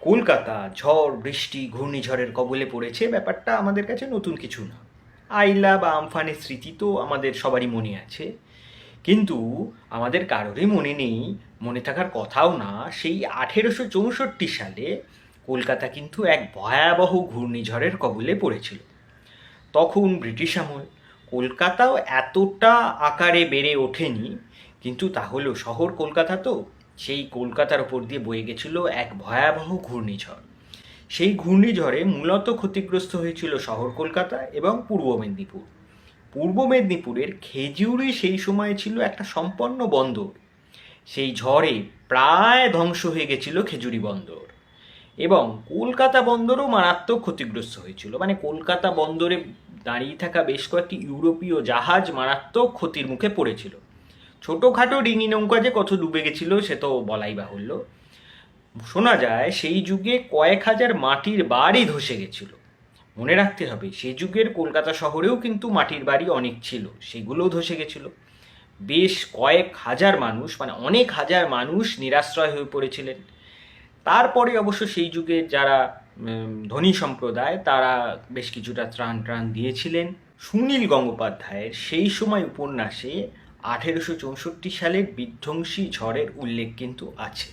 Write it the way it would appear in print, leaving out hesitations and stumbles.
কলকাতা ঝড় বৃষ্টি ঘূর্ণিঝড়ের কবলে পড়েছে, ব্যাপারটা আমাদের কাছে নতুন কিছু না। আইলা বা আমফানের স্মৃতি তো আমাদের সবারই মনে আছে, কিন্তু আমাদের কারোরই মনে নেই, মনে থাকার কথাও না, সেই 1864 সালে কলকাতা কিন্তু এক ভয়াবহ ঘূর্ণিঝড়ের কবলে পড়েছিল। তখন ব্রিটিশ আমল, কলকাতাও এতটা আকারে বেড়ে ওঠেনি, কিন্তু তাহলেও শহর কলকাতা তো, সেই কলকাতার ওপর দিয়ে বয়ে গেছিল এক ভয়াবহ ঘূর্ণিঝড়। সেই ঘূর্ণিঝড়ে মূলত ক্ষতিগ্রস্ত হয়েছিল শহর কলকাতা এবং পূর্ব মেদিনীপুর। পূর্ব মেদিনীপুরের খেজুরি সেই সময় ছিল একটা সম্পন্ন বন্দর। সেই ঝড়ে প্রায় ধ্বংস হয়ে গেছিল খেজুরি বন্দর, এবং কলকাতা বন্দরও মারাত্মক ক্ষতিগ্রস্ত হয়েছিল। মানে কলকাতা বন্দরে দাঁড়িয়ে থাকা বেশ কয়েকটি ইউরোপীয় জাহাজ মারাত্মক ক্ষতির মুখে পড়েছিল। ছোটোখাটো ডিঙি নৌকা যে কত ডুবে গেছিল সে তো বলাই বাহুল্য। শোনা যায় সেই যুগে কয়েক হাজার মাটির বাড়ি ধসে গেছিল। মনে রাখতে হবে সেই যুগের কলকাতা শহরেও কিন্তু মাটির বাড়ি অনেক ছিল, সেগুলোও ধসে গেছিল। বেশ কয়েক হাজার মানুষ, মানে অনেক হাজার মানুষ নিরাশ্রয় হয়ে পড়েছিলেন। তারপরে অবশ্য সেই যুগে যারা ধনী সম্প্রদায় তারা বেশ কিছুটা ত্রাণ দিয়েছিলেন। সুনীল গঙ্গোপাধ্যায়ের সেই সময় উপন্যাসে 1864 সালের বিধ্বংসী ঝড়ের উল্লেখ কিন্তু আছে।